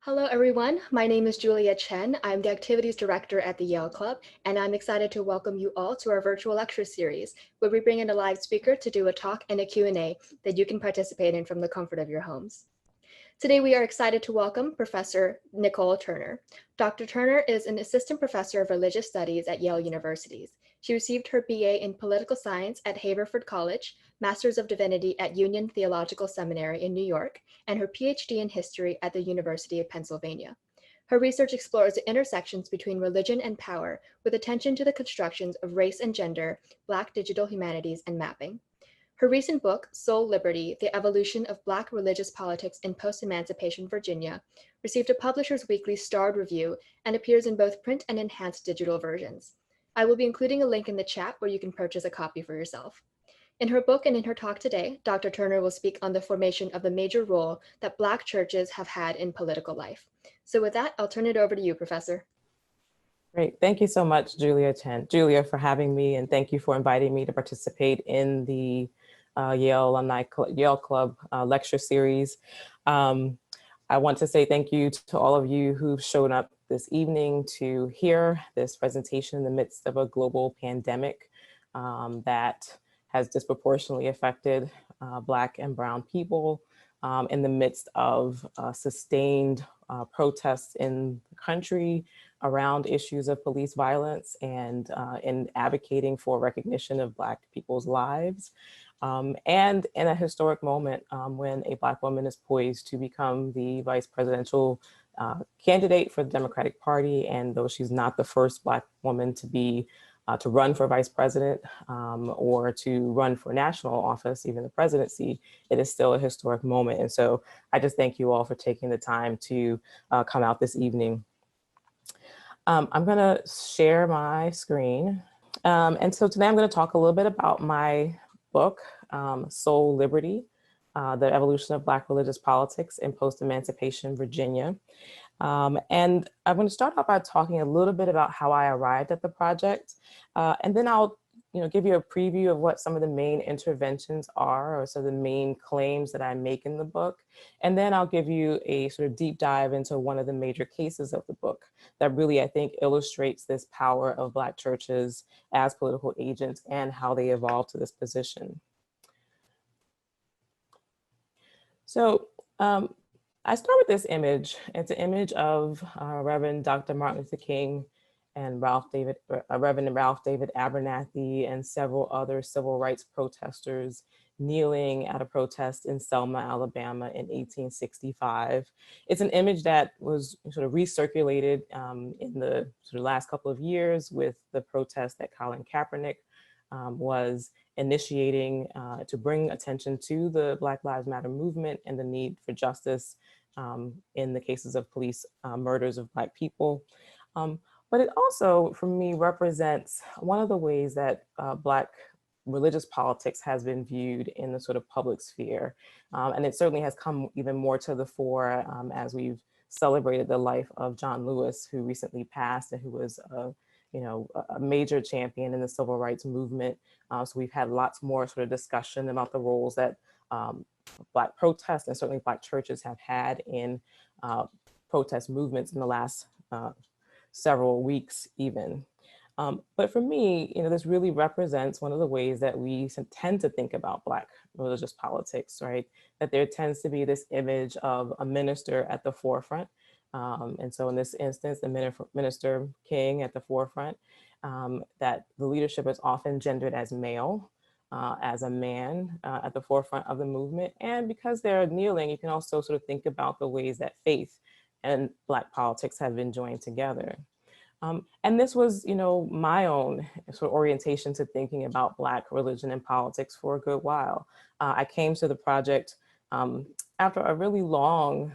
Hello, everyone. My name is Julia Chen. I'm the Activities Director at the Yale Club, and I'm excited to welcome you all to our virtual lecture series, where we bring in a live speaker to do a talk and a Q&A that you can participate in from the comfort of your homes. Today, we are excited to welcome Professor Nicole Turner. Dr. Turner is an assistant professor of religious studies at Yale University. She received her BA in political science at Haverford College, Master's of Divinity at Union Theological Seminary in New York, and her PhD in history at the University of Pennsylvania. Her research explores the intersections between religion and power, with attention to the constructions of race and gender, Black digital humanities, and mapping. Her recent book, Soul Liberty, The Evolution of Black Religious Politics in Post-Emancipation Virginia, received a Publishers Weekly starred review and appears in both print and enhanced digital versions. I will be including a link in the chat where you can purchase a copy for yourself. In her book and in her talk today, Dr. Turner will speak on the formation of the major role that Black churches have had in political life. So with that, I'll turn it over to you, Professor. Great. Thank you so much, Julia, for having me, and thank you for inviting me to participate in the Yale Club lecture series. I want to say thank you to all of you who've shown up this evening to hear this presentation in the midst of a global pandemic that has disproportionately affected Black and Brown people in the midst of sustained protests in the country around issues of police violence and in advocating for recognition of Black people's lives. And in a historic moment when a Black woman is poised to become the vice presidential candidate for the Democratic Party. And though she's not the first Black woman to run for vice president or to run for national office, even the presidency, it is still a historic moment. And so I just thank you all for taking the time to come out this evening. I'm gonna share my screen. And so today I'm gonna talk a little bit about my book, Soul Liberty, The Evolution of Black Religious Politics in Post-Emancipation Virginia. And I'm going to start off by talking a little bit about how I arrived at the project. And then I'll give you a preview of what some of the main interventions are, or some of the main claims that I make in the book. And then I'll give you a sort of deep dive into one of the major cases of the book that really, I think, illustrates this power of Black churches as political agents and how they evolved to this position. So I start with this image. It's an image of Reverend Dr. Martin Luther King and Reverend Ralph David Abernathy and several other civil rights protesters kneeling at a protest in Selma, Alabama in 1865. It's an image that was sort of recirculated in the sort of last couple of years with the protest that Colin Kaepernick was initiating to bring attention to the Black Lives Matter movement and the need for justice in the cases of police murders of Black people. But it also, for me, represents one of the ways that Black religious politics has been viewed in the sort of public sphere. And it certainly has come even more to the fore as we've celebrated the life of John Lewis, who recently passed and who was a major champion in the civil rights movement. So we've had lots more sort of discussion about the roles that Black protests and certainly Black churches have had in protest movements in the last several weeks even. But for me, this really represents one of the ways that we tend to think about Black religious politics, right? That there tends to be this image of a minister at the forefront. And so in this instance, the Minister King at the forefront, that the leadership is often gendered as male, as a man at the forefront of the movement. And because they're kneeling, you can also sort of think about the ways that faith and Black politics have been joined together. And this was, my own sort of orientation to thinking about Black religion and politics for a good while. I came to the project after a really long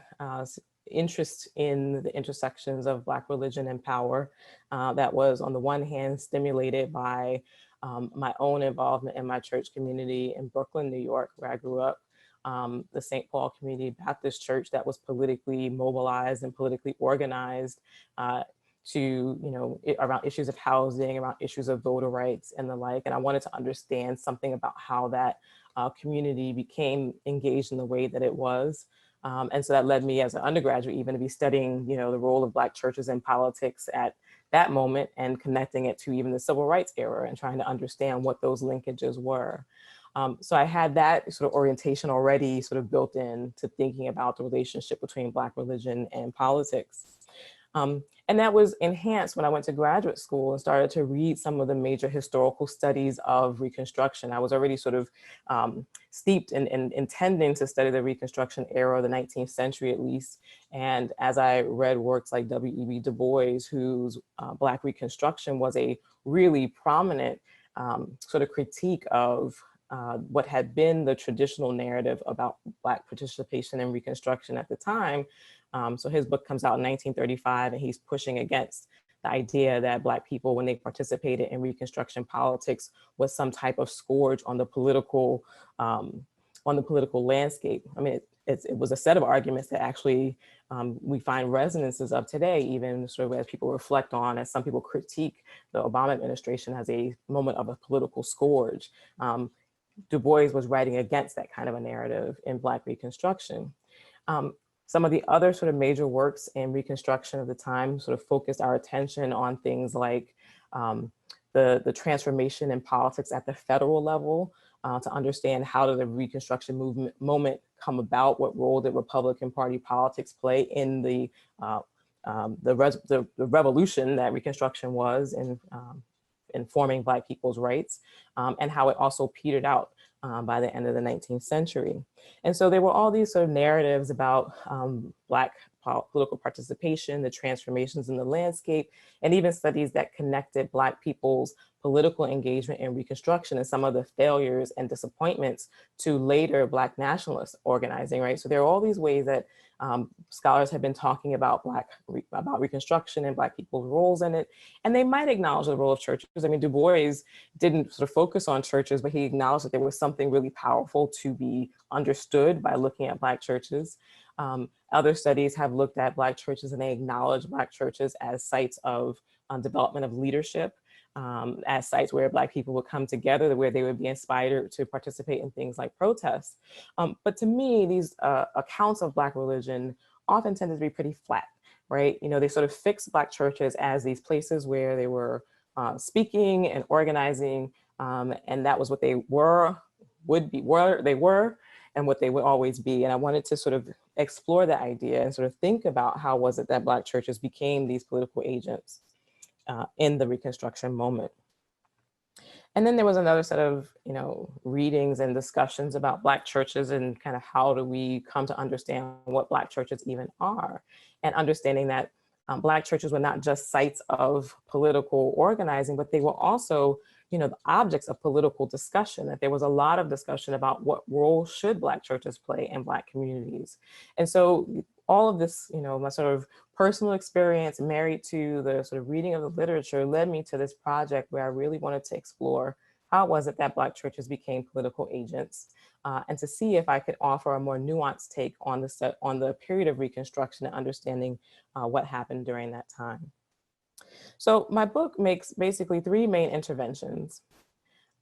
interest in the intersections of Black religion and power that was on the one hand stimulated by my own involvement in my church community in Brooklyn, New York, where I grew up. The St. Paul Community Baptist Church that was politically mobilized and politically organized to, around issues of housing, around issues of voter rights and the like. And I wanted to understand something about how that community became engaged in the way that it was. And so that led me as an undergraduate even to be studying, the role of Black churches in politics at that moment and connecting it to even the civil rights era and trying to understand what those linkages were. So I had that sort of orientation already sort of built in to thinking about the relationship between Black religion and politics. And that was enhanced when I went to graduate school and started to read some of the major historical studies of Reconstruction. I was already sort of steeped in intending to study the Reconstruction era, the 19th century at least. And as I read works like W.E.B. Du Bois, whose Black Reconstruction was a really prominent sort of critique of what had been the traditional narrative about Black participation in Reconstruction at the time. So his book comes out in 1935, and he's pushing against the idea that Black people, when they participated in Reconstruction politics, was some type of scourge on the political landscape. I mean, it was a set of arguments that actually we find resonances of today, even sort of as people reflect on, as some people critique the Obama administration as a moment of a political scourge. Du Bois was writing against that kind of a narrative in Black Reconstruction. Some of the other sort of major works in Reconstruction of the time sort of focused our attention on things like the transformation in politics at the federal level, to understand how did the Reconstruction moment come about, what role did Republican Party politics play in the revolution that Reconstruction was in forming Black people's rights, and how it also petered out by the end of the 19th century. And so there were all these sort of narratives about Black political participation, the transformations in the landscape, and even studies that connected Black people's political engagement in Reconstruction and some of the failures and disappointments to later Black nationalist organizing, right? So there are all these ways that scholars have been talking about Reconstruction and Black people's roles in it, and they might acknowledge the role of churches. I mean, Du Bois didn't sort of focus on churches, but he acknowledged that there was something really powerful to be understood by looking at Black churches. Other studies have looked at Black churches, and they acknowledge Black churches as sites of development of leadership, as sites where Black people would come together, where they would be inspired to participate in things like protests. But to me, these accounts of Black religion often tended to be pretty flat, right? They sort of fixed Black churches as these places where they were speaking and organizing, and that was what they were, and what they would always be. And I wanted to sort of explore that idea and sort of think about how was it that Black churches became these political agents in the Reconstruction moment. And then there was another set of, readings and discussions about Black churches and kind of how do we come to understand what Black churches even are, and understanding that Black churches were not just sites of political organizing, but they were also, the objects of political discussion, that there was a lot of discussion about what role should Black churches play in Black communities. And so all of this, my sort of personal experience married to the sort of reading of the literature led me to this project where I really wanted to explore how was it that Black churches became political agents, and to see if I could offer a more nuanced take on the period of Reconstruction and understanding what happened during that time. So my book makes basically three main interventions.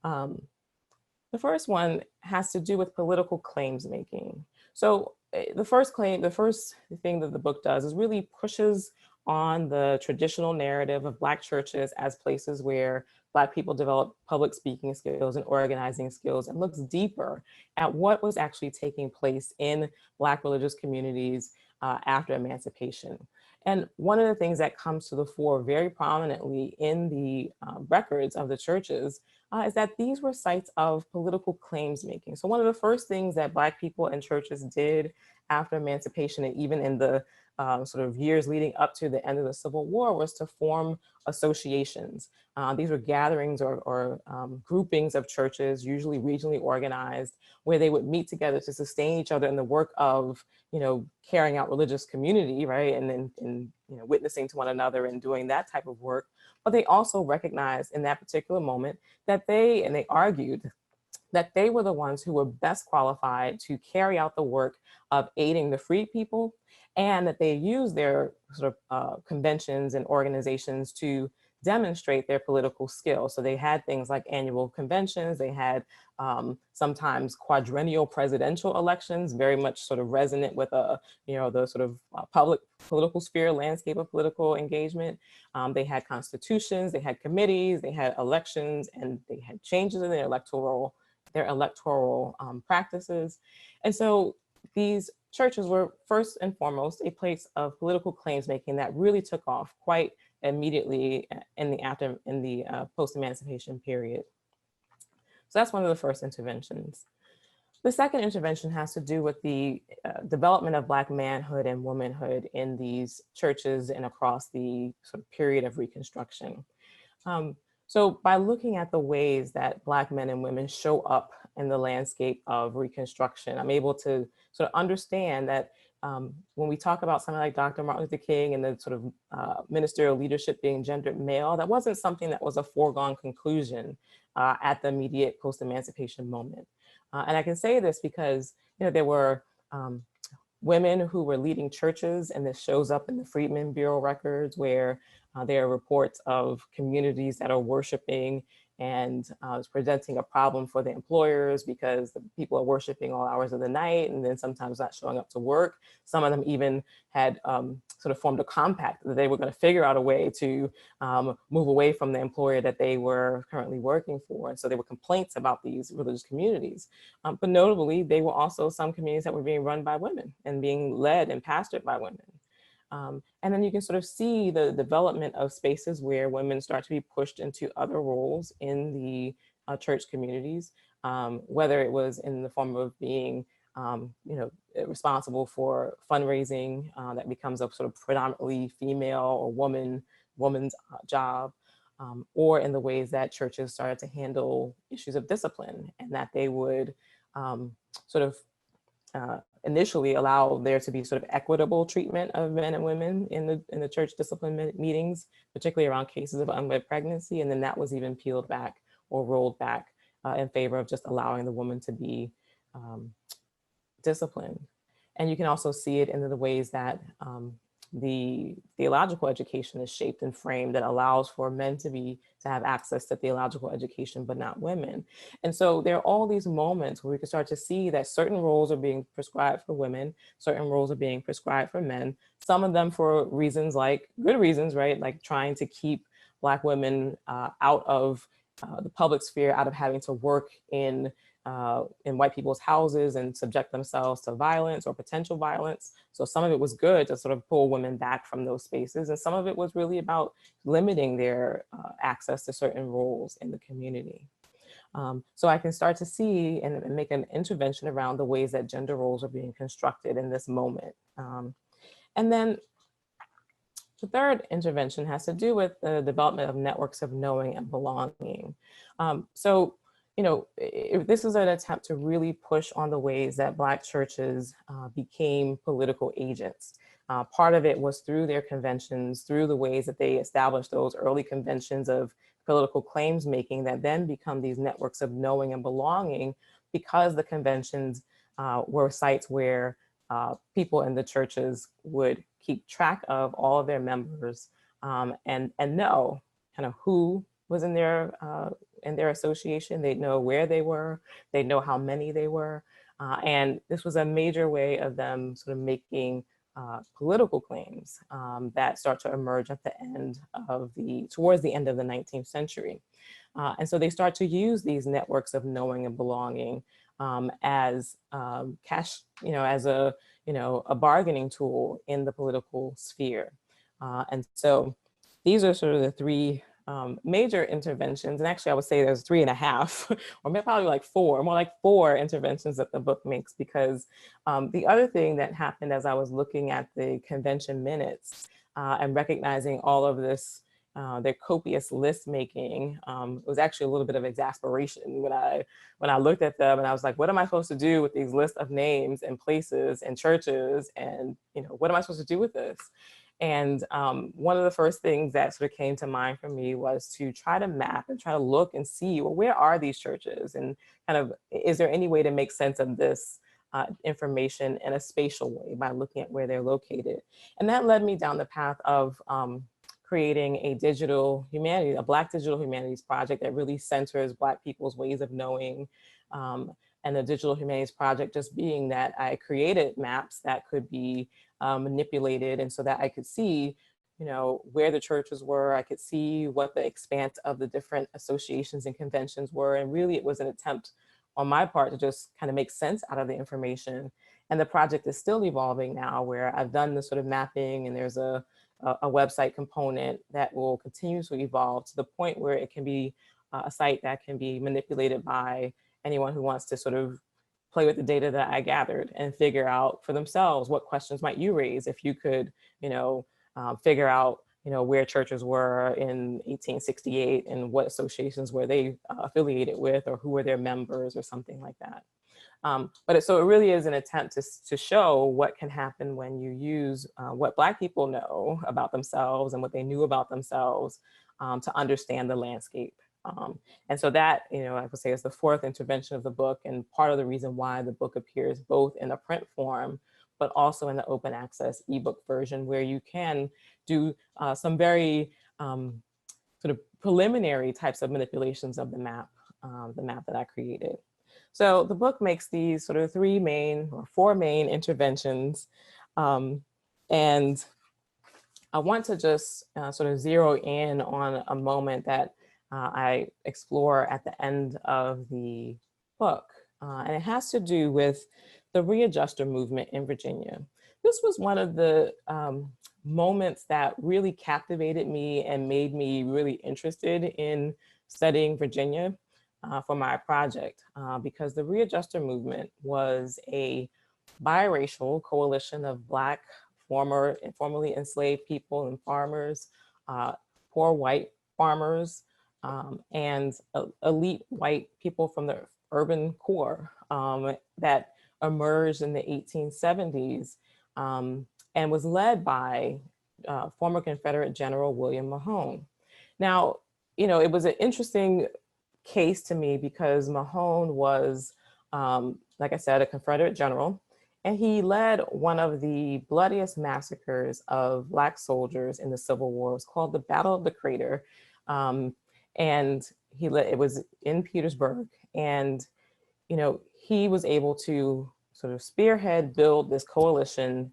The first one has to do with political claims making. So the first thing that the book does is really pushes on the traditional narrative of Black churches as places where Black people develop public speaking skills and organizing skills, and looks deeper at what was actually taking place in Black religious communities after emancipation. And one of the things that comes to the fore very prominently in the records of the churches is that these were sites of political claims making. So one of the first things that Black people and churches did after emancipation, and even in the sort of years leading up to the end of the Civil War, was to form associations. These were gatherings or groupings of churches, usually regionally organized, where they would meet together to sustain each other in the work of, carrying out religious community, right? And then, witnessing to one another and doing that type of work. But they also recognized in that particular moment that they argued that they were the ones who were best qualified to carry out the work of aiding the freed people, and that they used their sort of conventions and organizations to demonstrate their political skill. So they had things like annual conventions, they had sometimes quadrennial presidential elections, very much sort of resonant with the sort of public political sphere landscape of political engagement. They had constitutions, they had committees, they had elections, and they had changes in their electoral practices. And so these churches were first and foremost a place of political claims making that really took off quite immediately in the post-emancipation period. So that's one of the first interventions. The second intervention has to do with the development of Black manhood and womanhood in these churches and across the sort of period of Reconstruction. So by looking at the ways that Black men and women show up in the landscape of Reconstruction, I'm able to sort of understand that when we talk about something like Dr. Martin Luther King and the sort of ministerial leadership being gendered male, that wasn't something that was a foregone conclusion at the immediate post-emancipation moment. And I can say this because there were women who were leading churches, and this shows up in the Freedmen Bureau records where there are reports of communities that are worshiping and it's presenting a problem for the employers because the people are worshiping all hours of the night and then sometimes not showing up to work. Some of them even had sort of formed a compact that they were going to figure out a way to move away from the employer that they were currently working for. And so there were complaints about these religious communities. But notably, they were also some communities that were being run by women and being led and pastored by women. And then you can sort of see the development of spaces where women start to be pushed into other roles in the church communities, whether it was in the form of being, responsible for fundraising that becomes a sort of predominantly female or woman's job, or in the ways that churches started to handle issues of discipline and that they would sort of initially allow there to be sort of equitable treatment of men and women in the church discipline meetings, particularly around cases of unwed pregnancy. And then that was even peeled back or rolled back in favor of just allowing the woman to be disciplined. And you can also see it in the ways that the theological education is shaped and framed that allows for men to have access to theological education, but not women. And so there are all these moments where we can start to see that certain roles are being prescribed for women, certain roles are being prescribed for men, some of them for reasons like good reasons, right? Like trying to keep Black women out of the public sphere, out of having to work in white people's houses and subject themselves to violence or potential violence. So some of it was good to sort of pull women back from those spaces. And some of it was really about limiting their access to certain roles in the community. So I can start to see and make an intervention around the ways that gender roles are being constructed in this moment. And then the third intervention has to do with the development of networks of knowing and belonging. This is an attempt to really push on the ways that Black churches became political agents. Part of it was through their conventions, through the ways that they established those early conventions of political claims making that then become these networks of knowing and belonging, because the conventions were sites where people in the churches would keep track of all of their members and know kind of who was in their association. They'd know where they were, they'd know how many they were. And this was a major way of them sort of making political claims that start to emerge at the end of towards the end of the 19th century. And so they start to use these networks of knowing and belonging as as a bargaining tool in the political sphere. And so these are sort of the three major interventions. And actually I would say there's 3.5, or maybe probably like more like four interventions that the book makes, because the other thing that happened as I was looking at the convention minutes and recognizing all of this, their copious list making, was actually a little bit of exasperation when I looked at them, and I was like, what am I supposed to do with these lists of names and places and churches, and what am I supposed to do with this? And one of the first things that sort of came to mind for me was to try to map and try to look and see, well, where are these churches? And kind of, is there any way to make sense of this information in a spatial way by looking at where they're located? And that led me down the path of creating a digital humanity, a Black digital humanities project that really centers Black people's ways of knowing. And the Digital Humanities Project just being that I created maps that could be manipulated, and so that I could see, you know, where the churches were, I could see what the expanse of the different associations and conventions were. And really it was an attempt on my part to just kind of make sense out of the information. And the project is still evolving now, where I've done this sort of mapping, and there's a website component that will continue to evolve to the point where it can be a site that can be manipulated by anyone who wants to sort of play with the data that I gathered and figure out for themselves, what questions might you raise if you could, you know, figure out, you know, where churches were in 1868 and what associations were they affiliated with, or who were their members, or something like that. So it really is an attempt to show what can happen when you use what Black people know about themselves and what they knew about themselves to understand the landscape. And so that, you know, I would say is the fourth intervention of the book, and part of the reason why the book appears both in a print form, but also in the open access ebook version, where you can do some very sort of preliminary types of manipulations of the map that I created. So the book makes these sort of four main interventions. And I want to just sort of zero in on a moment that I explore at the end of the book. And it has to do with the Readjuster movement in Virginia. This was one of the moments that really captivated me and made me really interested in studying Virginia for my project, because the Readjuster movement was a biracial coalition of Black, formerly enslaved people and farmers, poor white farmers, and elite white people from the urban core that emerged in the 1870s and was led by former Confederate General William Mahone. Now, you know, it was an interesting case to me because Mahone was, like I said, a Confederate general, and he led one of the bloodiest massacres of Black soldiers in the Civil War. It was called the Battle of the Crater. And it was in Petersburg, and you know, he was able to sort of build this coalition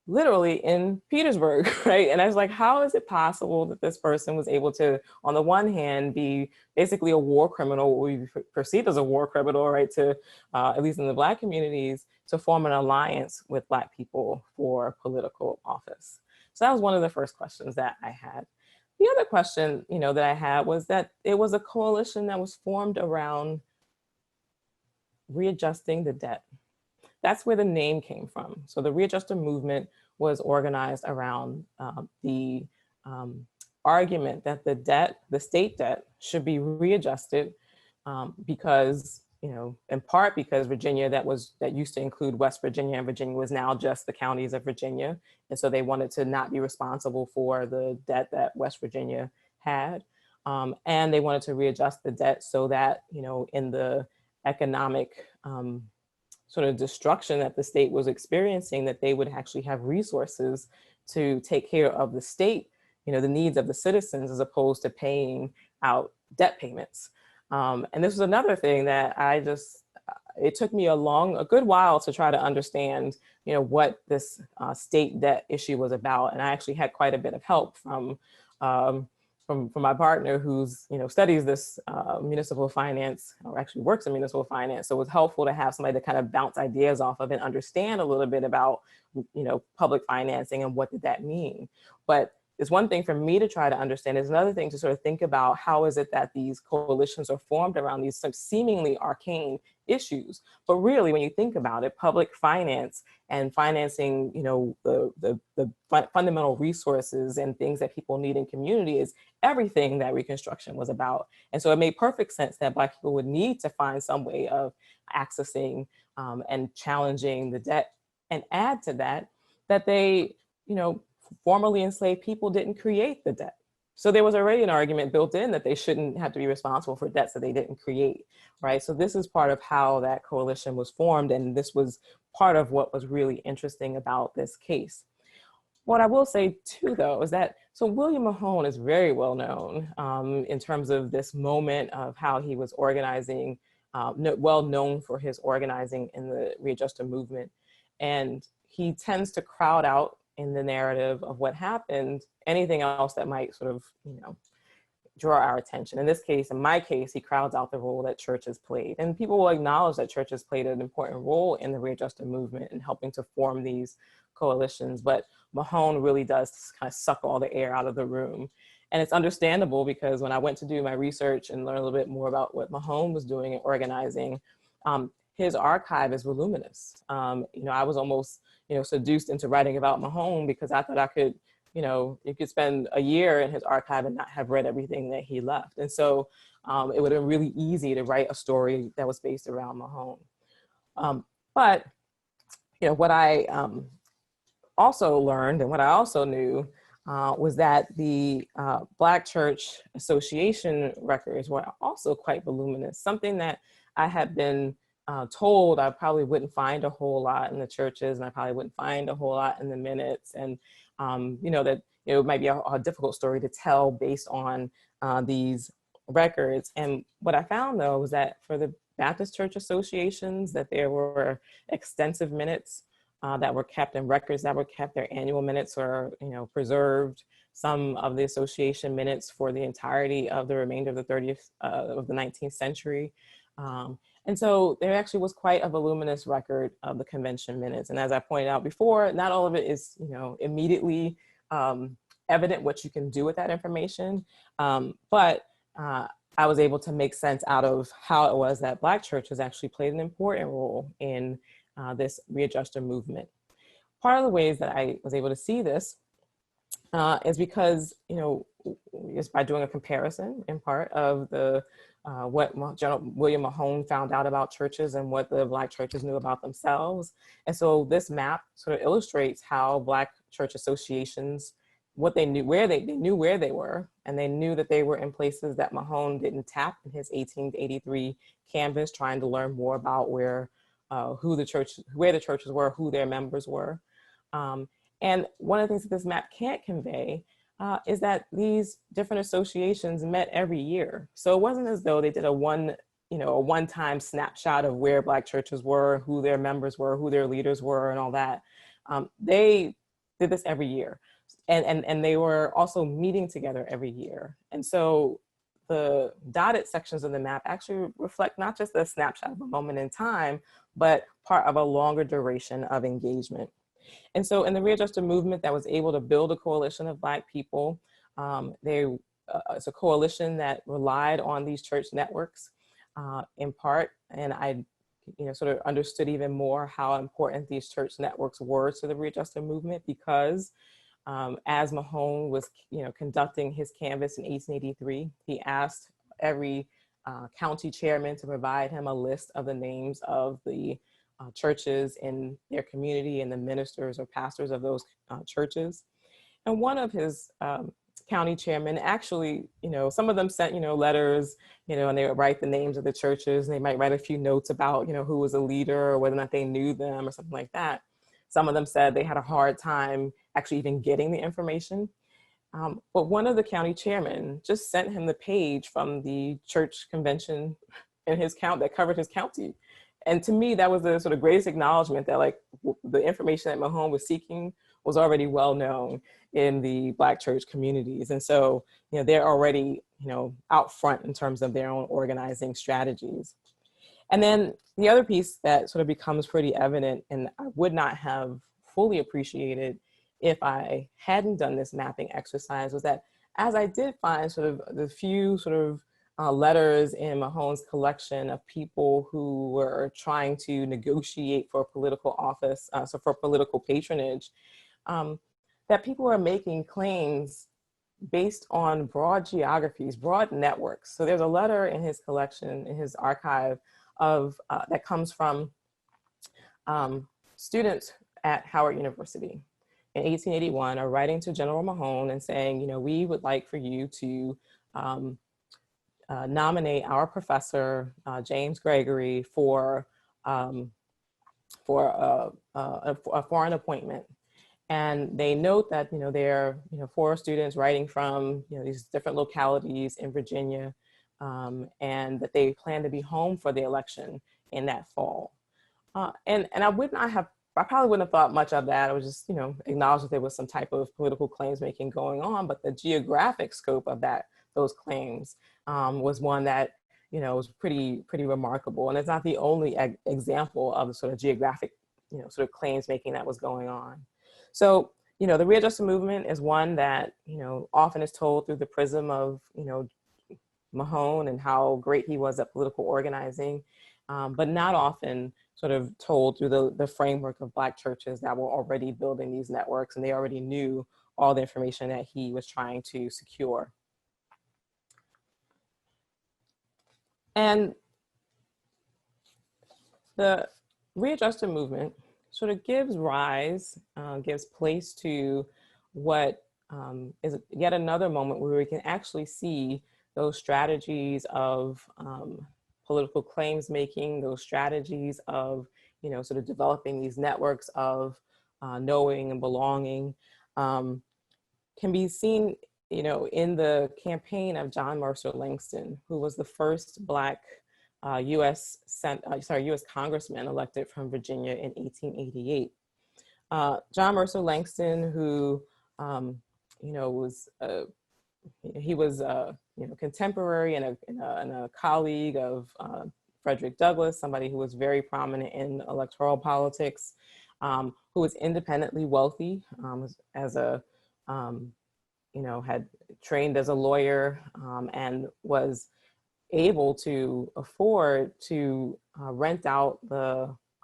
literally in Petersburg, right? And I was like, how is it possible that this person was able to, on the one hand, be basically a war criminal, what we perceive as a war criminal, right? To, at least in the Black communities, to form an alliance with Black people for political office. So that was one of the first questions that I had. The other question, you know, that I had was that it was a coalition that was formed around readjusting the debt. That's where the name came from. So the Readjuster movement was organized around the argument that the state debt should be readjusted because, you know, in part because Virginia, that used to include West Virginia, and Virginia was now just the counties of Virginia. And so they wanted to not be responsible for the debt that West Virginia had. And they wanted to readjust the debt so that, you know, in the economic sort of destruction that the state was experiencing, that they would actually have resources to take care of the state, you know, the needs of the citizens, as opposed to paying out debt payments. And this was another thing that it took me a good while to try to understand, you know, what this state debt issue was about. And I actually had quite a bit of help from my partner, who's, you know, studies this municipal finance, or actually works in municipal finance. So it was helpful to have somebody to kind of bounce ideas off of and understand a little bit about, you know, public financing and what did that mean. But it's one thing for me to try to understand. It's another thing to sort of think about how is it that these coalitions are formed around these sort of seemingly arcane issues. But really, when you think about it, public finance and financing, you know, the fundamental resources and things that people need in community is everything that Reconstruction was about. And so it made perfect sense that Black people would need to find some way of accessing and challenging the debt, and add to that, that they, you know, formerly enslaved people didn't create the debt. So there was already an argument built in that they shouldn't have to be responsible for debts that they didn't create, right? So this is part of how that coalition was formed, and this was part of what was really interesting about this case. What I will say too, though, is that so William Mahone is very well known in terms of this moment of how he was organizing, well known for his organizing in the Readjuster movement. And he tends to crowd out in the narrative of what happened anything else that might sort of, draw our attention. In this case, in my case, he crowds out the role that churches played. And people will acknowledge that churches played an important role in the Readjuster movement in helping to form these coalitions. But Mahone really does kind of suck all the air out of the room. And it's understandable because when I went to do my research and learn a little bit more about what Mahone was doing in organizing, his archive is voluminous. I was almost, seduced into writing about Mahone because I thought I could, you could spend a year in his archive and not have read everything that he left. And so it would have been really easy to write a story that was based around Mahone. But what I also learned and what I also knew was that the Black Church Association records were also quite voluminous, something that I had been told I probably wouldn't find a whole lot in the churches, and I probably wouldn't find a whole lot in the minutes. And that it might be a difficult story to tell based on these records. And what I found, though, was that for the Baptist church associations, that there were extensive minutes that were kept, and records that were kept. Their annual minutes were, preserved. Some of the association minutes for the entirety of the remainder of the 19th century. And so there actually was quite a voluminous record of the convention minutes. And as I pointed out before, not all of it is, immediately evident what you can do with that information. But I was able to make sense out of how it was that Black churches actually played an important role in this Readjuster movement. Part of the ways that I was able to see this is because, just by doing a comparison in part of the what General William Mahone found out about churches and what the Black churches knew about themselves. And so this map sort of illustrates how Black church associations, what they knew, where they knew where they were, and they knew that they were in places that Mahone didn't tap in his 1883 canvas, trying to learn more about where the churches were, who their members were. And one of the things that this map can't convey is that these different associations met every year. So it wasn't as though they did a one-time snapshot of where Black churches were, who their members were, who their leaders were, and all that. They did this every year. And they were also meeting together every year. And so the dotted sections of the map actually reflect not just a snapshot of a moment in time, but part of a longer duration of engagement. And so in the Readjuster movement that was able to build a coalition of Black people, it's a coalition that relied on these church networks in part. And I sort of understood even more how important these church networks were to the Readjuster movement, because as Mahone was conducting his canvass in 1883, he asked every county chairman to provide him a list of the names of the churches in their community and the ministers or pastors of those churches. And one of his county chairmen actually, some of them sent, letters, and they would write the names of the churches, and they might write a few notes about, who was a leader or whether or not they knew them or something like that. Some of them said they had a hard time actually even getting the information. But one of the county chairmen just sent him the page from the church convention in his that covered his county. And to me, that was the sort of greatest acknowledgement that the information that Mahone was seeking was already well known in the Black church communities. And so, they're already, out front in terms of their own organizing strategies. And then the other piece that sort of becomes pretty evident, and I would not have fully appreciated if I hadn't done this mapping exercise, was that as I did find sort of the few sort of letters in Mahone's collection of people who were trying to negotiate for political office, so for political patronage, that people are making claims based on broad geographies, broad networks. So there's a letter in his collection, in his archive, of that comes from students at Howard University in 1881 are writing to General Mahone and saying, we would like for you to nominate our professor, James Gregory, for a foreign appointment. And they note that, there are, 4 students writing from, these different localities in Virginia, and that they plan to be home for the election in that fall. And I probably wouldn't have thought much of that. I was just, acknowledge that there was some type of political claims making going on, but the geographic scope of those claims was one that, was pretty remarkable. And it's not the only example of the sort of geographic, sort of claims making that was going on. So, the Readjuster movement is one that, often is told through the prism of, Mahone and how great he was at political organizing, but not often sort of told through the framework of Black churches that were already building these networks, and they already knew all the information that he was trying to secure. And the Readjuster movement sort of gives place to what is yet another moment where we can actually see those strategies of political claims making, those strategies of, sort of developing these networks of knowing and belonging, can be seen, in the campaign of John Mercer Langston, who was the first Black U.S. Congressman elected from Virginia in 1888. John Mercer Langston, who, was he was contemporary and a colleague of Frederick Douglass, somebody who was very prominent in electoral politics, who was independently wealthy, had trained as a lawyer, and was able to afford to rent out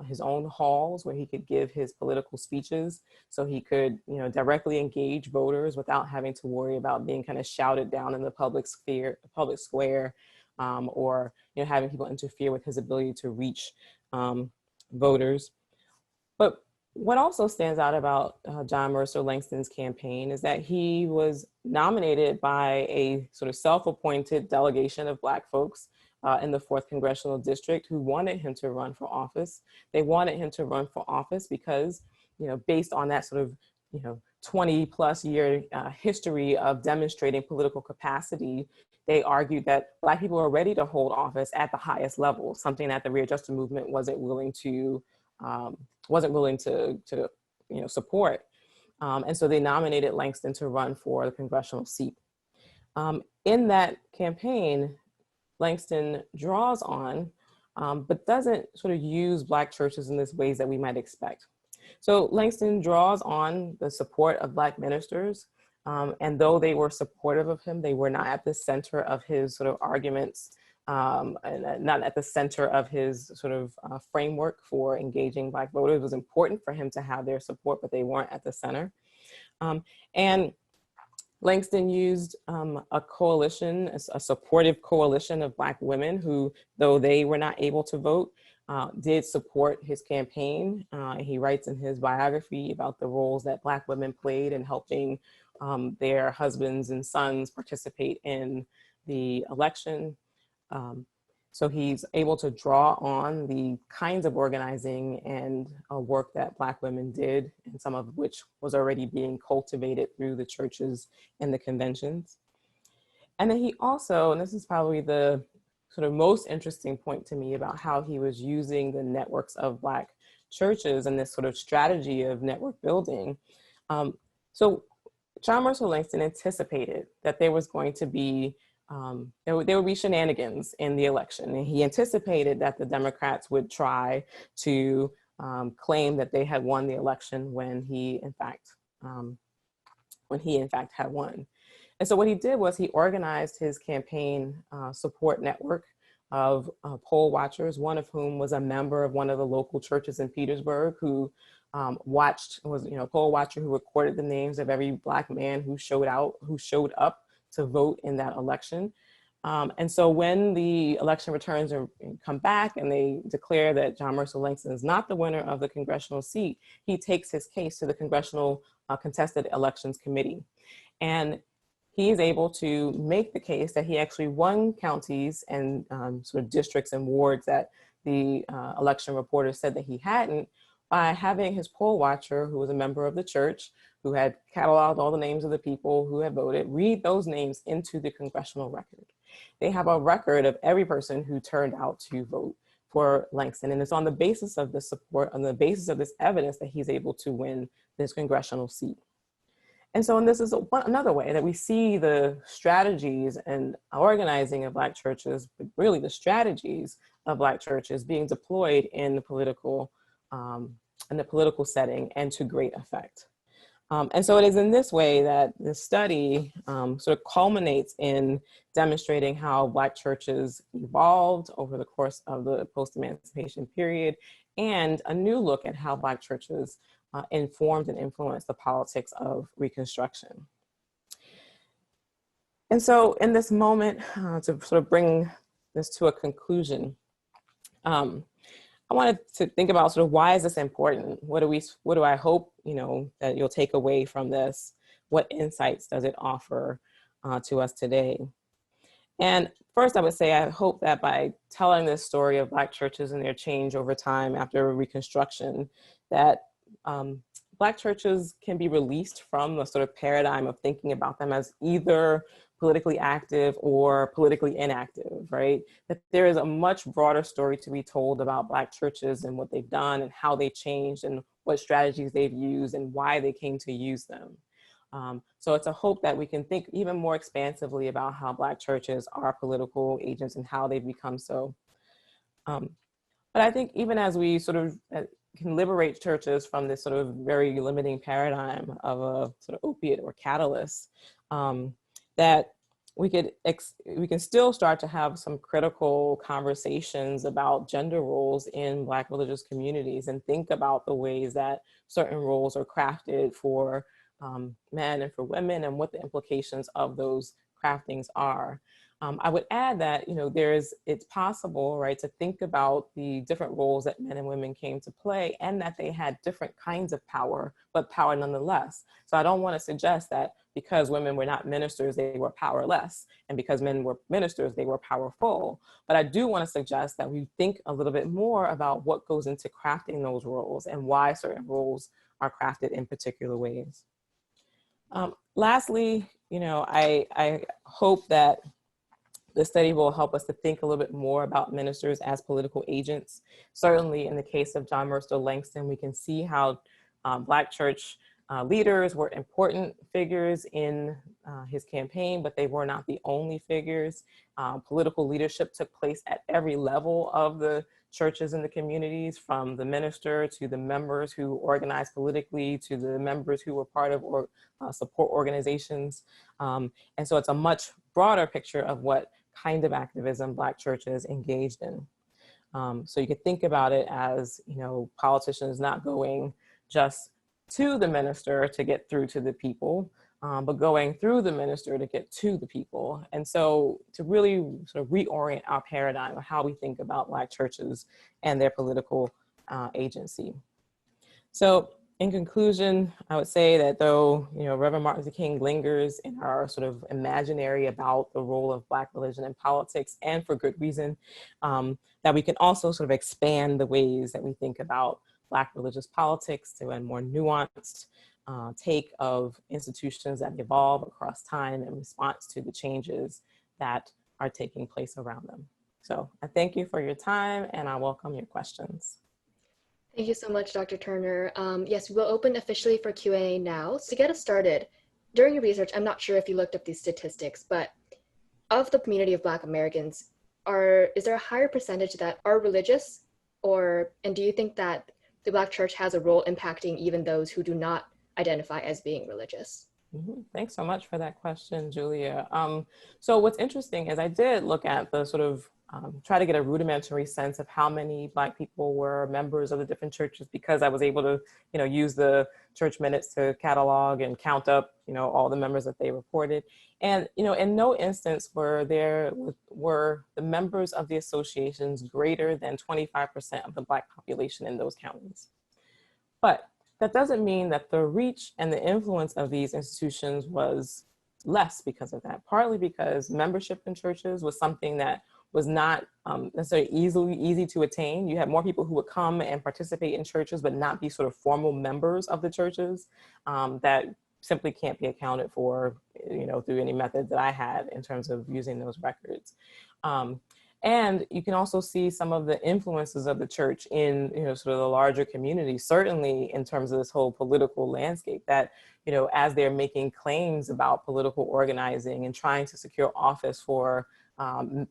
his own halls where he could give his political speeches, so he could, directly engage voters without having to worry about being kind of shouted down in the public square, or having people interfere with his ability to reach voters. But what also stands out about John Mercer Langston's campaign is that he was nominated by a sort of self-appointed delegation of Black folks in the 4th Congressional District who wanted him to run for office. They wanted him to run for office because, based on that sort of, 20+ year history of demonstrating political capacity, they argued that Black people were ready to hold office at the highest level, something that the Readjuster movement wasn't willing to support. And so they nominated Langston to run for the congressional seat. In that campaign, Langston draws on, but doesn't sort of use Black churches in these ways that we might expect. So Langston draws on the support of Black ministers, and though they were supportive of him, they were not at the center of his sort of arguments, and not at the center of his sort of framework for engaging Black voters. It was important for him to have their support, but they weren't at the center. And Langston used a coalition, a supportive coalition of Black women who, though they were not able to vote, did support his campaign. He writes in his biography about the roles that Black women played in helping their husbands and sons participate in the election. So he's able to draw on the kinds of organizing and work that Black women did, and some of which was already being cultivated through the churches and the conventions. And then he also, and this is probably the sort of most interesting point to me about how he was using the networks of Black churches and this sort of strategy of network building. So John Mercer Langston anticipated that there was going to be there would be shenanigans in the election. And he anticipated that the Democrats would try to claim that they had won the election when he in fact had won. And so what he did was he organized his campaign support network of poll watchers, one of whom was a member of one of the local churches in Petersburg, who was a poll watcher who recorded the names of every Black man who showed up to vote in that election. And so when the election returns come back and they declare that John Mercer Langston is not the winner of the congressional seat, he takes his case to the Congressional Contested Elections Committee. And he is able to make the case that he actually won counties and sort of districts and wards that the election reporters said that he hadn't, by having his poll watcher, who was a member of the church, who had cataloged all the names of the people who had voted, read those names into the congressional record. They have a record of every person who turned out to vote for Langston. And it's on the basis of this support, on the basis of this evidence, that he's able to win this congressional seat. And so, and this is another way that we see the strategies and organizing of Black churches, but really the strategies of Black churches being deployed in the political setting and to great effect. And so it is in this way that the study sort of culminates in demonstrating how Black churches evolved over the course of the post-emancipation period, and a new look at how Black churches informed and influenced the politics of Reconstruction. And so in this moment, to sort of bring this to a conclusion, I wanted to think about sort of, why is this important? What do I hope, that you'll take away from this? What insights does it offer to us today? And first, I would say, I hope that by telling this story of Black churches and their change over time after Reconstruction, that Black churches can be released from the sort of paradigm of thinking about them as either politically active or politically inactive, right? That there is a much broader story to be told about Black churches and what they've done and how they changed and what strategies they've used and why they came to use them. So it's a hope that we can think even more expansively about how Black churches are political agents and how they've become so. But I think even as we sort of can liberate churches from this sort of very limiting paradigm of a sort of opiate or catalyst, that we can still start to have some critical conversations about gender roles in Black religious communities and think about the ways that certain roles are crafted for men and for women and what the implications of those craftings are. I would add that, it's possible, right, to think about the different roles that men and women came to play, and that they had different kinds of power, but power nonetheless. So I don't want to suggest that because women were not ministers, they were powerless, and because men were ministers, they were powerful. But I do want to suggest that we think a little bit more about what goes into crafting those roles and why certain roles are crafted in particular ways. Lastly, I hope that the study will help us to think a little bit more about ministers as political agents. Certainly in the case of John Mercer Langston, we can see how Black church leaders were important figures in his campaign, but they were not the only figures. Political leadership took place at every level of the churches in the communities, from the minister to the members who organized politically to the members who were part of support organizations. And so it's a much broader picture of what kind of activism Black churches engaged in. So you could think about it as, politicians not going just to the minister to get through to the people, but going through the minister to get to the people. And so to really sort of reorient our paradigm of how we think about Black churches and their political agency. So in conclusion, I would say that though, Reverend Martin Luther King lingers in our sort of imaginary about the role of Black religion in politics, and for good reason, that we can also sort of expand the ways that we think about Black religious politics to a more nuanced take of institutions that evolve across time in response to the changes that are taking place around them. So I thank you for your time, and I welcome your questions. Thank you so much, Dr. Turner. Yes, we'll open officially for Q&A now. So to get us started, during your research, I'm not sure if you looked up these statistics, but of the community of Black Americans, is there a higher percentage that are religious? And do you think that the Black church has a role impacting even those who do not identify as being religious? Mm-hmm. Thanks so much for that question, Julia. So what's interesting is I did look at the sort of try to get a rudimentary sense of how many Black people were members of the different churches, because I was able to, use the church minutes to catalog and count up, all the members that they reported. And, in no instance were the members of the associations greater than 25% of the Black population in those counties. But that doesn't mean that the reach and the influence of these institutions was less because of that, partly because membership in churches was something that was not necessarily easy to attain. You had more people who would come and participate in churches, but not be sort of formal members of the churches, that simply can't be accounted for, through any method that I had in terms of using those records. And you can also see some of the influences of the church in, sort of the larger community, certainly in terms of this whole political landscape that, as they're making claims about political organizing and trying to secure office for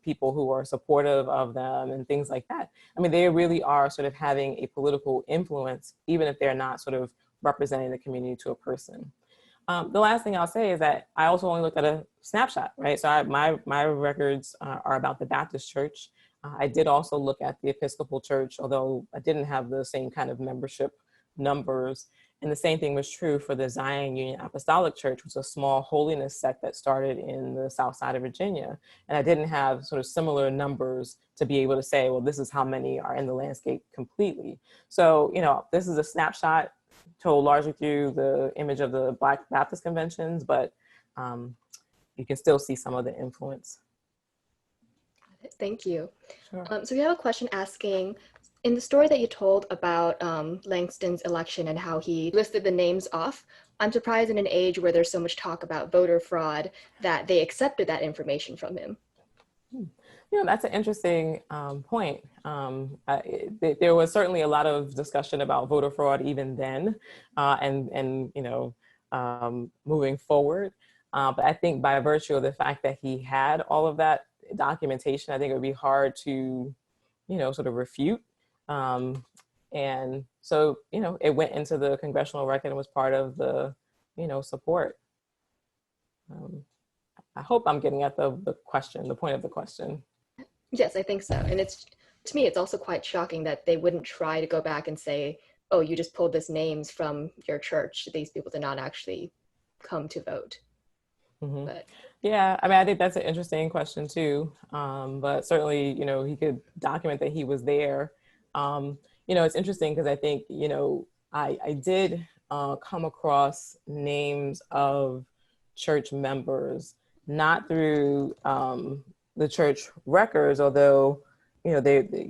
people who are supportive of them and things like that. I mean, they really are sort of having a political influence, even if they're not sort of representing the community to a person. The last thing I'll say is that I also only looked at a snapshot, right? So my records are about the Baptist Church. I did also look at the Episcopal Church, although I didn't have the same kind of membership numbers. And the same thing was true for the Zion Union Apostolic Church, which was a small holiness sect that started in the south side of Virginia. And I didn't have sort of similar numbers to be able to say, well, this is how many are in the landscape completely. So, this is a snapshot told largely through the image of the Black Baptist conventions, but you can still see some of the influence. Thank you. Sure. So we have a question asking, in the story that you told about Langston's election and how he listed the names off, I'm surprised in an age where there's so much talk about voter fraud that they accepted that information from him. That's an interesting point. There was certainly a lot of discussion about voter fraud even then, and moving forward. But I think by virtue of the fact that he had all of that documentation, I think it would be hard to, sort of refute. And so, it went into the congressional record and was part of the, support. I hope I'm getting at the question, the point of the question. Yes, I think so. And to me, it's also quite shocking that they wouldn't try to go back and say, oh, you just pulled this names from your church. These people did not actually come to vote. Mm-hmm. But yeah, I mean, I think that's an interesting question too. But certainly, he could document that he was there. It's interesting because I think, I did come across names of church members, not through the church records, although, they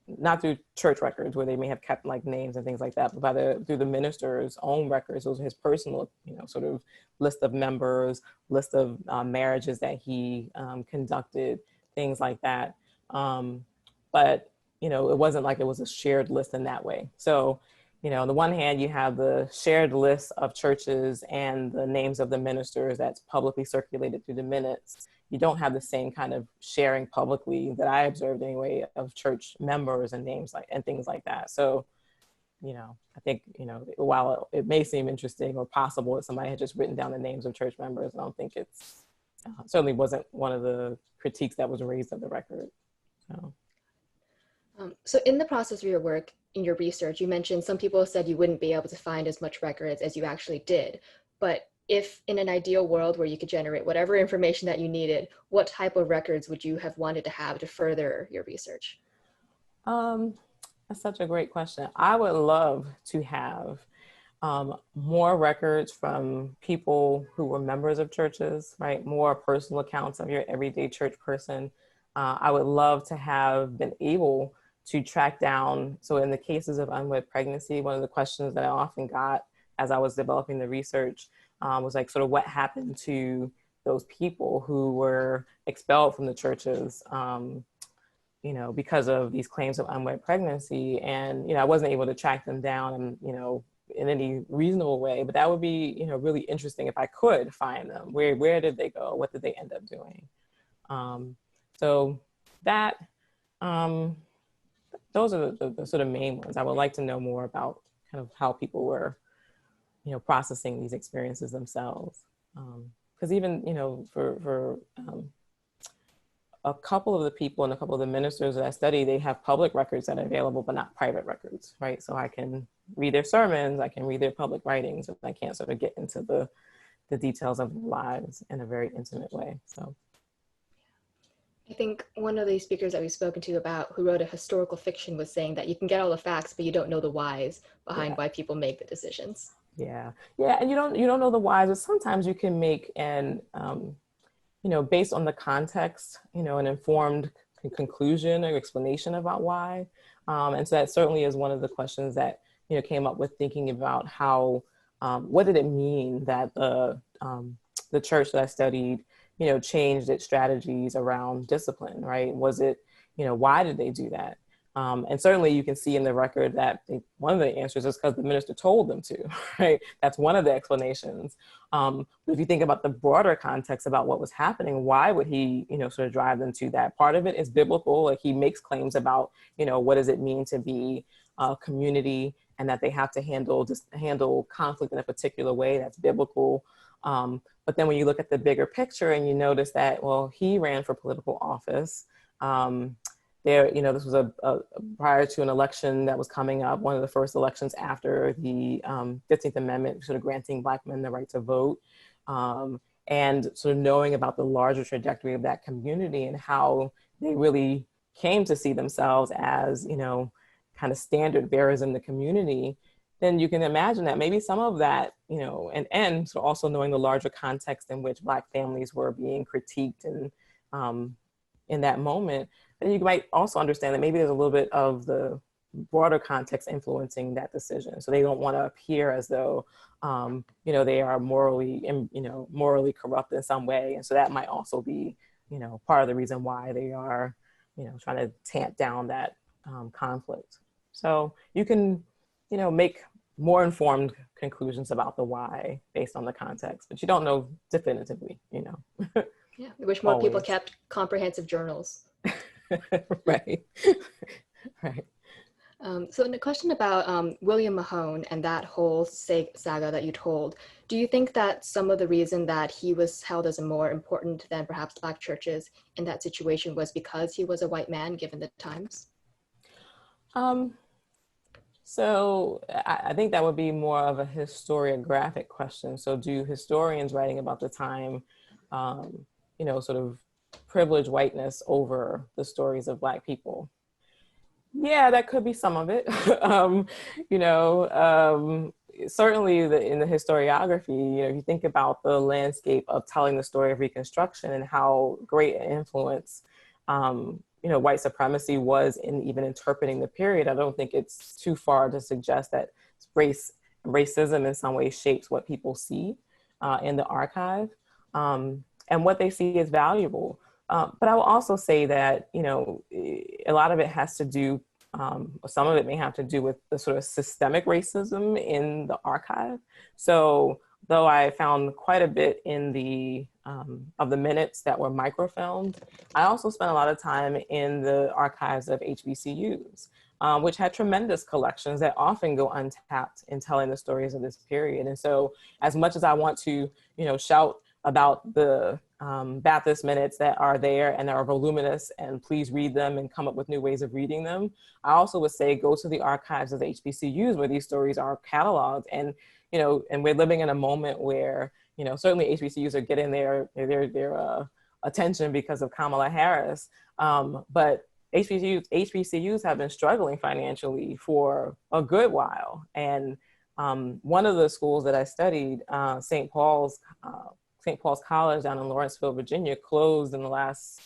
not through church records where they may have kept like names and things like that, but through the minister's own records. Those are his personal, sort of list of members, list of marriages that he conducted, things like that. But, it wasn't like it was a shared list in that way. So, on the one hand, you have the shared list of churches and the names of the ministers that's publicly circulated through the minutes. You don't have the same kind of sharing publicly that I observed anyway of church members and names and things like that. So, I think, while it may seem interesting or possible that somebody had just written down the names of church members, I don't think it's certainly wasn't one of the critiques that was raised of the record. So in the process of your work, in your research, you mentioned some people said you wouldn't be able to find as much records as you actually did. But if in an ideal world where you could generate whatever information that you needed, what type of records would you have wanted to have to further your research? That's such a great question. I would love to have more records from people who were members of churches, right? More personal accounts of your everyday church person. I would love to have been able to track down. So in the cases of unwed pregnancy, one of the questions that I often got as I was developing the research was like, sort of what happened to those people who were expelled from the churches, because of these claims of unwed pregnancy. And, I wasn't able to track them down and, in any reasonable way, but that would be, really interesting if I could find them. Where did they go? What did they end up doing? So that, those are the sort of main ones. I would like to know more about kind of how people were, processing these experiences themselves. Because even, for a couple of the people and a couple of the ministers that I study, they have public records that are available, but not private records, right? So I can read their sermons, I can read their public writings, but I can't sort of get into the details of their lives in a very intimate way, so. I think one of the speakers that we've spoken to about who wrote a historical fiction was saying that you can get all the facts, but you don't know the whys behind why people make the decisions. Yeah, and you don't know the whys, but sometimes you can make an based on the context, an informed conclusion or explanation about why. And so that certainly is one of the questions that, came up with thinking about how, what did it mean that the church that I studied, changed its strategies around discipline, right? Was it, why did they do that? And certainly you can see in the record that one of the answers is because the minister told them to, right? That's one of the explanations. But if you think about the broader context about what was happening, why would he, sort of drive them to that? Part of it is biblical. Like he makes claims about, what does it mean to be a community, and that they have to handle conflict in a particular way. That's biblical. But then when you look at the bigger picture and you notice that, well, he ran for political office. This was a prior to an election that was coming up, one of the first elections after the 15th Amendment, sort of granting Black men the right to vote, and sort of knowing about the larger trajectory of that community and how they really came to see themselves as, kind of standard bearers in the community. Then you can imagine that maybe some of that, and so also knowing the larger context in which Black families were being critiqued and in that moment, then you might also understand that maybe there's a little bit of the broader context influencing that decision. So they don't want to appear as though, they are morally corrupt in some way. And so that might also be, part of the reason why they are, trying to tamp down that conflict. So you can, make more informed conclusions about the why based on the context, but you don't know definitively, Yeah, I wish more people kept comprehensive journals. Right. Right. So in a question about William Mahone and that whole saga that you told, do you think that some of the reason that he was held as more important than perhaps Black churches in that situation was because he was a white man, given the times? So I think that would be more of a historiographic question. So do historians writing about the time, sort of privilege whiteness over the stories of Black people? Yeah, that could be some of it. Certainly in the historiography, if you think about the landscape of telling the story of Reconstruction and how great an influence, white supremacy was in even interpreting the period, I don't think it's too far to suggest that racism in some way shapes what people see in the archive, and what they see is valuable. But I will also say that, a lot of it has to do, some of it may have to do with the sort of systemic racism in the archive. So though I found quite a bit in of the minutes that were microfilmed, I also spent a lot of time in the archives of HBCUs, which had tremendous collections that often go untapped in telling the stories of this period. And so as much as I want to, shout about the Baptist minutes that are there and are voluminous, and please read them and come up with new ways of reading them, I also would say go to the archives of the HBCUs where these stories are cataloged. And and we're living in a moment where, certainly HBCUs are getting their attention because of Kamala Harris, but HBCUs have been struggling financially for a good while. And one of the schools that I studied, St. Paul's College down in Lawrenceville, Virginia, closed in the last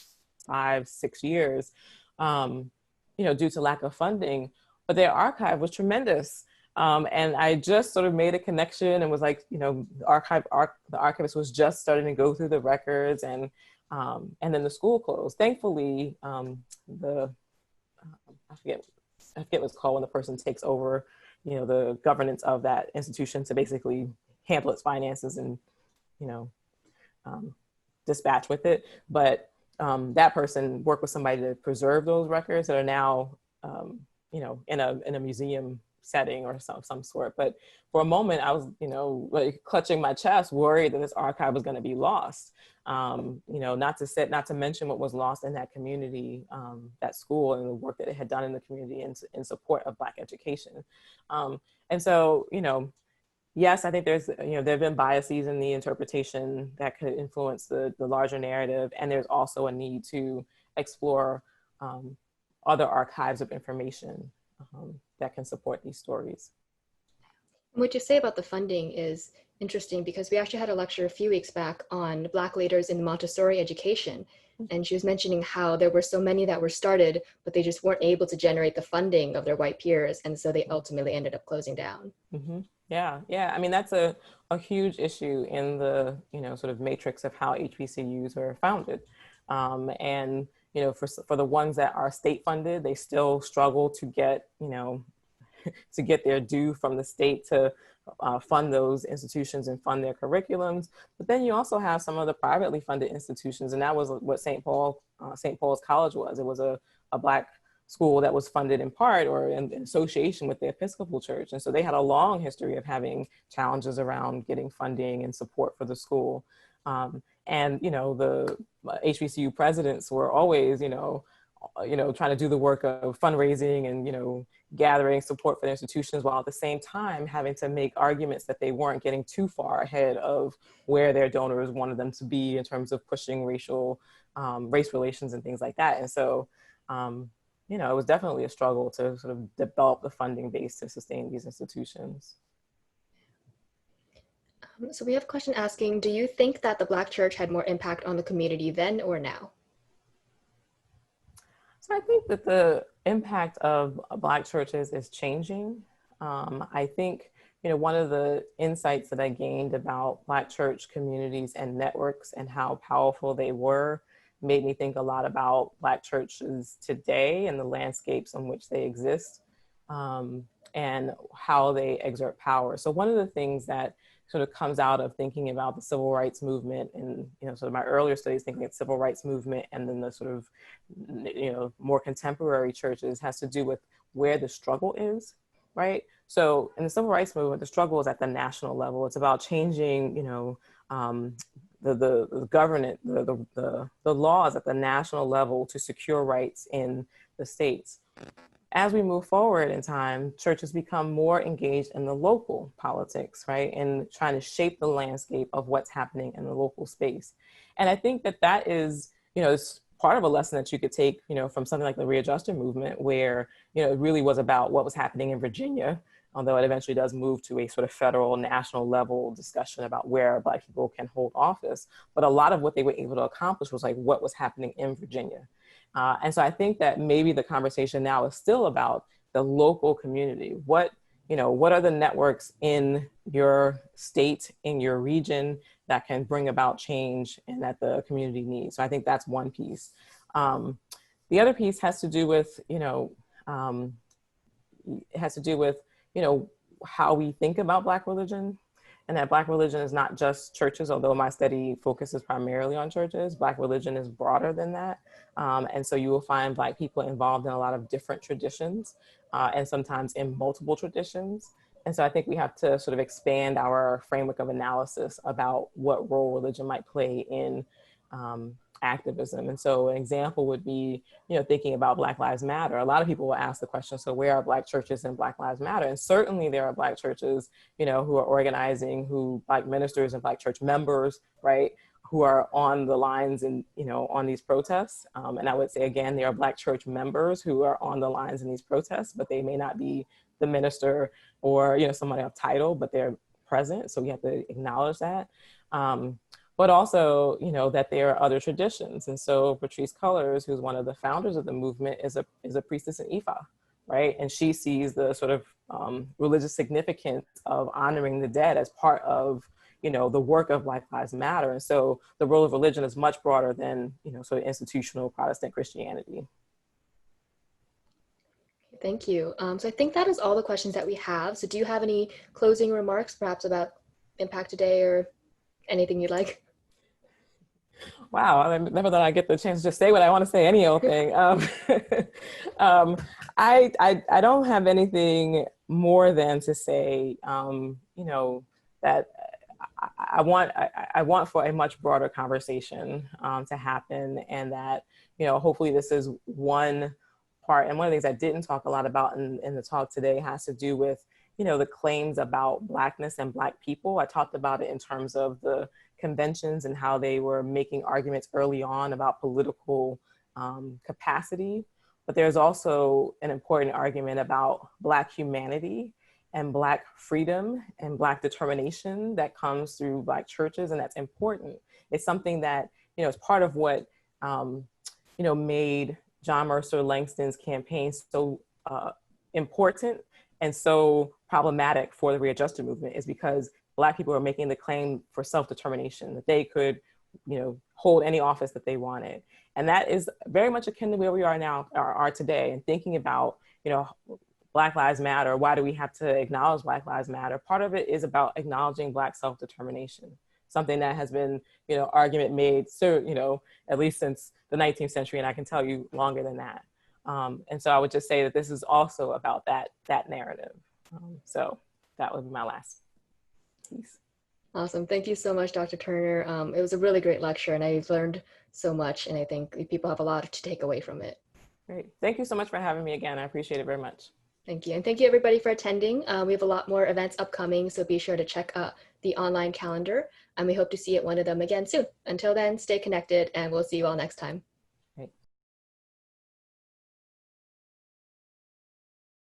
5-6 years, due to lack of funding, but their archive was tremendous. And I just sort of made a connection and was like, the archivist was just starting to go through the records, and then the school closed. Thankfully, I forget what it's called when the person takes over, the governance of that institution to basically handle its finances and, dispatch with it. But that person worked with somebody to preserve those records that are now, in a museum setting or some sort. But for a moment I was, like clutching my chest, worried that this archive was going to be lost. Not to mention what was lost in that community, that school, and the work that it had done in the community in support of Black education. And so, yes, I think there have been biases in the interpretation that could influence the larger narrative. And there's also a need to explore other archives of information that can support these stories. What you say about the funding is Interesting, because we actually had a lecture a few weeks back on Black leaders in Montessori education. And she was mentioning how there were so many that were started, but they just weren't able to generate the funding of their white peers. And so they ultimately ended up closing down. Mm-hmm. Yeah, yeah. I mean, that's a huge issue in the, sort of matrix of how HBCUs are founded. And, for the ones that are state funded, they still struggle to get, to get their due from the state to fund those institutions and fund their curriculums. But then you also have some of the privately funded institutions, and that was what St. Paul's College was. It was a Black school that was funded in part or in association with the Episcopal Church. And so they had a long history of having challenges around getting funding and support for the school. And, the HBCU presidents were always, trying to do the work of fundraising and, gathering support for the institutions, while at the same time having to make arguments that they weren't getting too far ahead of where their donors wanted them to be in terms of pushing race relations and things like that. And so, it was definitely a struggle to sort of develop the funding base to sustain these institutions. So we have a question asking, do you think that the Black church had more impact on the community then or now? So I think that the impact of Black churches is changing. I think, one of the insights that I gained about Black church communities and networks and how powerful they were made me think a lot about Black churches today and the landscapes in which they exist, and how they exert power. So one of the things that sort of comes out of thinking about the civil rights movement and, sort of my earlier studies thinking of civil rights movement and then the sort of, more contemporary churches has to do with where the struggle is, right? So in the civil rights movement, the struggle is at the national level. It's about changing, the government, the laws at the national level to secure rights in the states. As we move forward in time, churches become more engaged in the local politics, right? And trying to shape the landscape of what's happening in the local space. And I think that is, it's part of a lesson that you could take, from something like the Readjuster movement, where, it really was about what was happening in Virginia, although it eventually does move to a sort of federal, national level discussion about where Black people can hold office. But a lot of what they were able to accomplish was like what was happening in Virginia. And so I think that maybe the conversation now is still about the local community. What are the networks in your state, in your region that can bring about change and that the community needs? So I think that's one piece. The other piece has to do with, how we think about Black religion, and that Black religion is not just churches, although my study focuses primarily on churches. Black religion is broader than that. And so you will find Black people involved in a lot of different traditions, and sometimes in multiple traditions. And so I think we have to sort of expand our framework of analysis about what role religion might play in activism. And so an example would be, thinking about Black Lives Matter. A lot of people will ask the question, so where are Black churches in Black Lives Matter? And certainly there are Black churches, who are organizing, Black ministers and Black church members, right, who are on the lines and, on these protests. And I would say, again, there are Black church members who are on the lines in these protests, but they may not be the minister or, somebody of title, but they're present. So we have to acknowledge that. But also, that there are other traditions. And so Patrisse Cullors, who's one of the founders of the movement, is a priestess in Ifa, right? And she sees the sort of religious significance of honoring the dead as part of, the work of Black Lives Matter. And so the role of religion is much broader than, sort of institutional Protestant Christianity. Thank you. So I think that is all the questions that we have. So do you have any closing remarks, perhaps about Impact Today or anything you'd like? Wow, I never thought I'd get the chance to just say what I want to say, any old thing. I don't have anything more than to say, that I want for a much broader conversation to happen, and that, hopefully this is one part. And one of the things I didn't talk a lot about in the talk today has to do with, the claims about Blackness and Black people. I talked about it in terms of the conventions and how they were making arguments early on about political capacity. But there's also an important argument about Black humanity and Black freedom and Black determination that comes through Black churches, and that's important. It's something that, is part of what, made John Mercer Langston's campaign so important and so problematic for the Readjuster movement, is because Black people are making the claim for self-determination, that they could, hold any office that they wanted. And that is very much akin to where we are now, are today, and thinking about, Black Lives Matter. Why do we have to acknowledge Black Lives Matter? Part of it is about acknowledging Black self-determination, something that has been, argument made, so, at least since the 19th century, and I can tell you longer than that. And so I would just say that this is also about that narrative. So that would be my last piece. Awesome. Thank you so much, Dr. Turner. It was a really great lecture, and I've learned so much, and I think people have a lot to take away from it. Great. Thank you so much for having me again. I appreciate it very much. Thank you. And thank you, everybody, for attending. We have a lot more events upcoming, so be sure to check the online calendar, and we hope to see you at one of them again soon. Until then, stay connected, and we'll see you all next time.